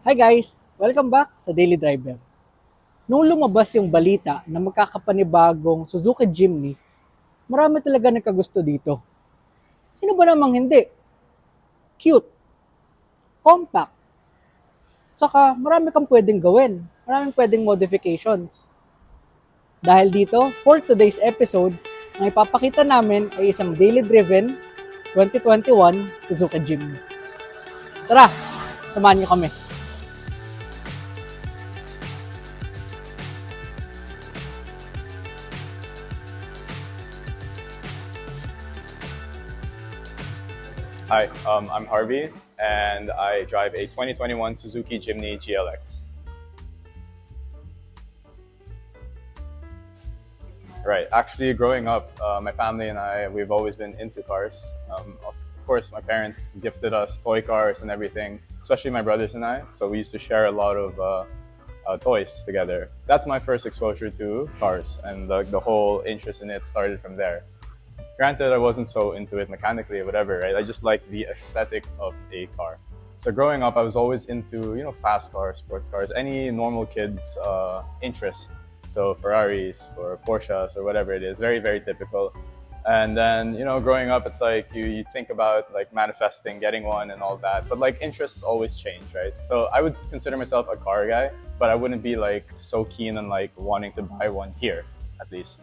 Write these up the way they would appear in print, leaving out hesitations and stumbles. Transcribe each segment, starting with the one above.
Hi guys! Welcome back sa Daily Drayber. Nung lumabas yung balita na magkakapanibagong Suzuki Jimny, marami talaga nagkagusto dito. Sino ba namang hindi? Cute, compact, tsaka marami kang pwedeng gawin. Maraming pwedeng modifications. Dahil dito, for today's episode, ang ipapakita namin ay isang daily-driven 2021 Suzuki Jimny. Tara, samahan niyo kami. Hi, I'm Harvey, and I drive a 2021 Suzuki Jimny GLX. Right, actually growing up, my family and we've always been into cars. Of course, my parents gifted us toy cars and everything, especially my brothers and I, so we used to share a lot of toys together. That's my first exposure to cars, and the whole interest in it started from there. Granted, I wasn't so into it mechanically or whatever, right? I just liked the aesthetic of a car. So growing up, I was always into, fast cars, sports cars, any normal kid's interest. So Ferraris or Porsches or whatever it is, very, very typical. And then, growing up, it's like you think about like manifesting, getting one and all that. But like interests always change, right? So I would consider myself a car guy, but I wouldn't be like so keen on like wanting to buy one here, at least.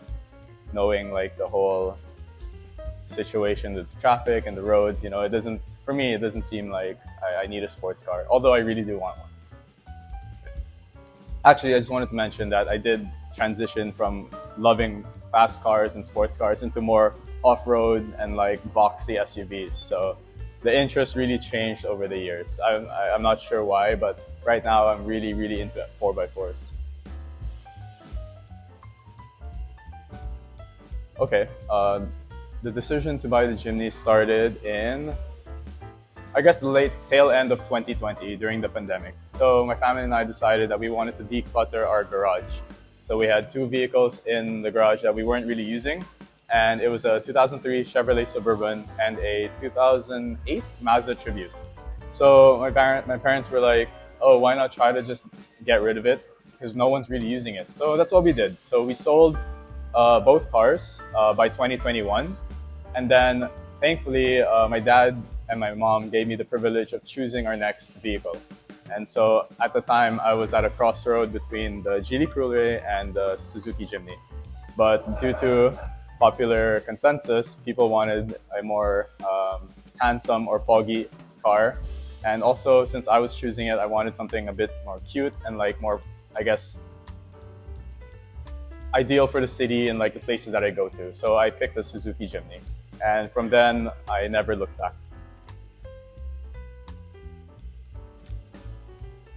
Knowing like the whole situation, the traffic and the roads, it doesn't, for me, it doesn't seem like I need a sports car, although I really do want one. Actually, I just wanted to mention that I did transition from loving fast cars and sports cars into more off-road and like boxy SUVs. So the interest really changed over the years. I'm not sure why, but right now I'm really, really into 4x4s. Okay. The decision to buy the Jimny started in, I guess, the late tail end of 2020 during the pandemic. So my family and I decided that we wanted to declutter our garage. So we had two vehicles in the garage that we weren't really using, and it was a 2003 Chevrolet Suburban and a 2008 Mazda Tribute. So my parents were like, "Oh, why not try to just get rid of it? Because no one's really using it." So that's what we did. So we sold both cars by 2021. And then, thankfully, my dad and my mom gave me the privilege of choosing our next vehicle. And so, at the time, I was at a crossroad between the Geely Cruiser and the Suzuki Jimny. But due to popular consensus, people wanted a more handsome or poggy car. And also, since I was choosing it, I wanted something a bit more cute and like more, I guess, ideal for the city and like the places that I go to. So I picked the Suzuki Jimny. And from then, I never looked back.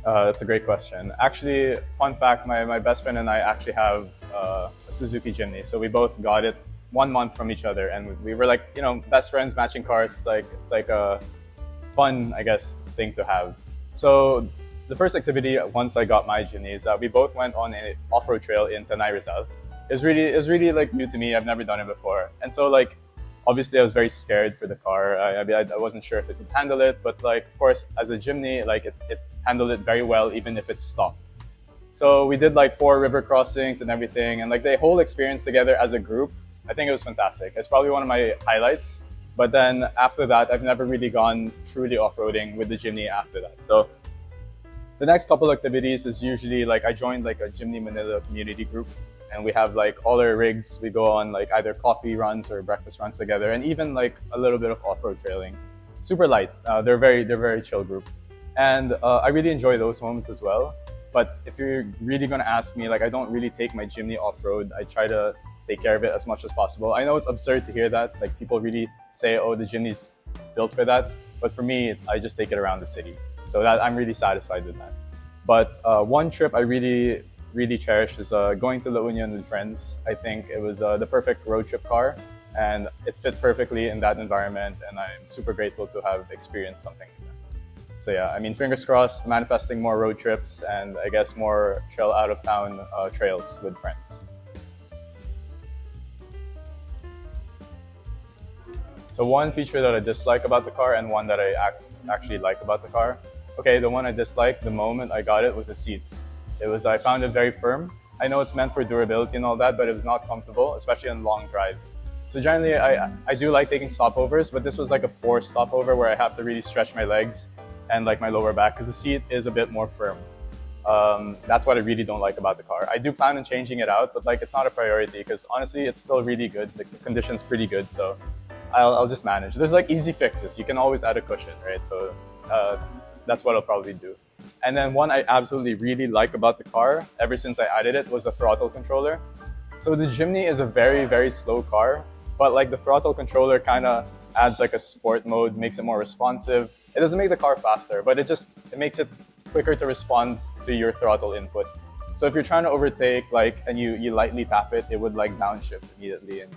That's a great question. Actually, fun fact, my best friend and I actually have a Suzuki Jimny. So we both got it 1 month from each other. And we were like, best friends, matching cars. It's like a fun, I guess, thing to have. So the first activity once I got my Jimny is that we both went on an off-road trail in Tanay Rizal. It was really like new to me. I've never done it before. And so like, obviously, I was very scared for the car. I wasn't sure if it could handle it, but like, of course, as a Jimny, like it handled it very well, even if it stopped. So we did like 4 river crossings and everything, and like the whole experience together as a group, I think it was fantastic. It's probably one of my highlights. But then after that, I've never really gone truly off-roading with the Jimny after that. So the next couple activities is usually like I joined like a Jimny Manila community group, and we have like all our rigs. We go on like either coffee runs or breakfast runs together, and even like a little bit of off-road trailing. Super light. They're very chill group, and I really enjoy those moments as well. But if you're really gonna ask me, like I don't really take my Jimny off-road. I try to take care of it as much as possible. I know it's absurd to hear that. Like people really say, "Oh, the Jimny's built for that," but for me, I just take it around the city. So that I'm really satisfied with that. But one trip I really cherish is going to La Union with friends. I think it was the perfect road trip car, and it fit perfectly in that environment, and I'm super grateful to have experienced something like that. So yeah, I mean, fingers crossed, manifesting more road trips and I guess more chill out of town trails with friends. So one feature that I dislike about the car and one that I actually like about the car. okay, the one I disliked the moment I got it was the seats. I found it very firm. I know it's meant for durability and all that, but it was not comfortable, especially on long drives. So generally, I do like taking stopovers, but this was like a forced stopover where I have to really stretch my legs and like my lower back because the seat is a bit more firm. That's what I really don't like about the car. I do plan on changing it out, but like it's not a priority because honestly, it's still really good. The condition's pretty good, so I'll just manage. There's like easy fixes. You can always add a cushion, right? So that's what I'll probably do. And then one I absolutely really like about the car, ever since I added it, was the throttle controller. So the Jimny is a very, very slow car, but like the throttle controller kind of adds like a sport mode, makes it more responsive. It doesn't make the car faster, but it makes it quicker to respond to your throttle input. So if you're trying to overtake, like, and you lightly tap it, it would like downshift immediately, and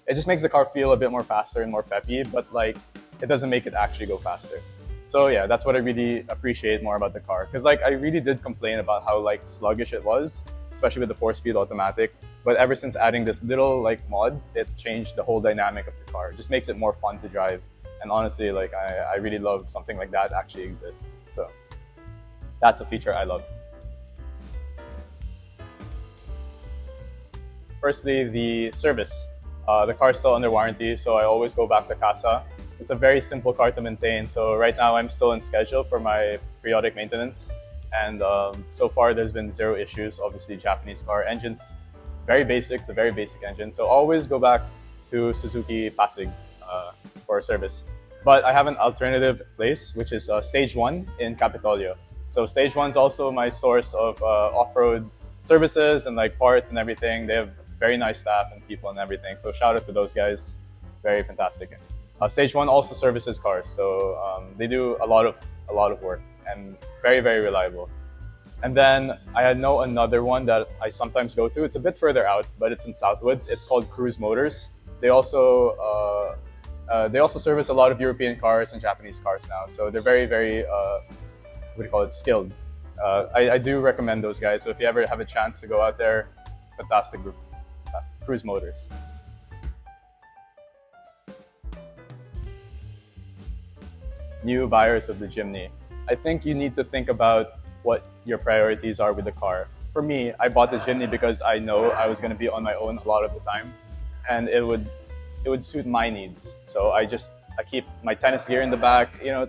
it just makes the car feel a bit more faster and more peppy, but like it doesn't make it actually go faster. So yeah, that's what I really appreciate more about the car. Because like I really did complain about how like sluggish it was, especially with the 4-speed automatic. But ever since adding this little like mod, it changed the whole dynamic of the car. It just makes it more fun to drive. And honestly, like I really love something like that actually exists. So that's a feature I love. Firstly, the service. The car's still under warranty, so I always go back to Casa. It's a very simple car to maintain, so right now I'm still on schedule for my periodic maintenance. And so far there's been zero issues. Obviously, Japanese car engine's very basic, it's a very basic engine. So always go back to Suzuki Pasig for service. But I have an alternative place, which is Stage 1 in Capitolio. So Stage 1 is also my source of off-road services and like parts and everything. They have very nice staff and people and everything. So shout out to those guys, very fantastic. Stage 1 also services cars, so they do a lot of work and very, very reliable. And then I know another one that I sometimes go to. It's a bit further out, but it's in Southwoods. It's called Cruise Motors. They also service a lot of European cars and Japanese cars now. So they're very, very skilled. I do recommend those guys. So if you ever have a chance to go out there, fantastic group, Cruise Motors. New buyers of the Jimny, I think you need to think about what your priorities are with the car. For me, I bought the Jimny because I know I was going to be on my own a lot of the time, and it would suit my needs. So I keep my tennis gear in the back. You know,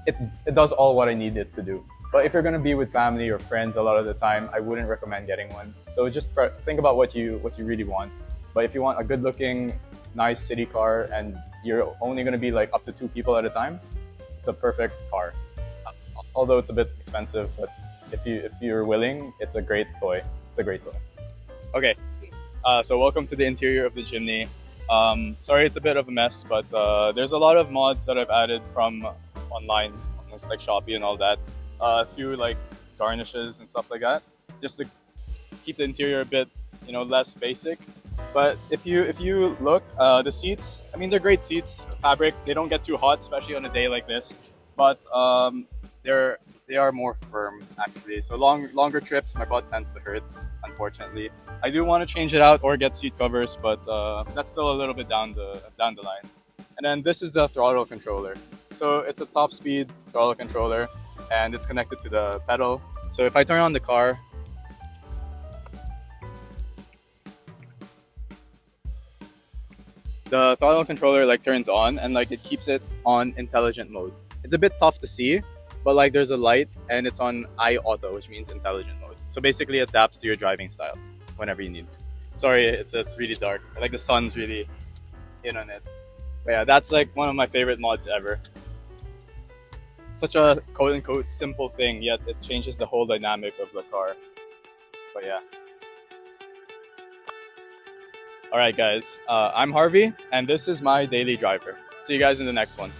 it does all what I need it to do. But if you're going to be with family or friends a lot of the time, I wouldn't recommend getting one. So just think about what you really want. But if you want a good-looking, nice city car and you're only going to be like up to 2 people at a time, it's a perfect car. Although it's a bit expensive, but if you're willing, it's a great toy. It's a great toy. Okay, so welcome to the interior of the Jimny. Sorry it's a bit of a mess, but there's a lot of mods that I've added from online, almost like Shopee and all that. A few like garnishes and stuff like that, just to keep the interior a bit, less basic. But if you look, the seats, I mean, they're great seats, fabric. They don't get too hot, especially on a day like this. But they are more firm actually. So longer trips, my butt tends to hurt, unfortunately. I do want to change it out or get seat covers, but that's still a little bit down the line. And then this is the throttle controller. So it's a top speed throttle controller, and it's connected to the pedal. So if I turn on the car, the throttle controller like turns on, and like it keeps it on intelligent mode. It's a bit tough to see, but like there's a light and it's on iAuto, which means intelligent mode. So basically it adapts to your driving style whenever you need. Sorry, it's really dark. Like the sun's really in on it. But yeah, that's like one of my favorite mods ever. Such a quote unquote simple thing, yet it changes the whole dynamic of the car. But yeah. Alright guys, I'm Harvey, and this is my Daily Drayber. See you guys in the next one.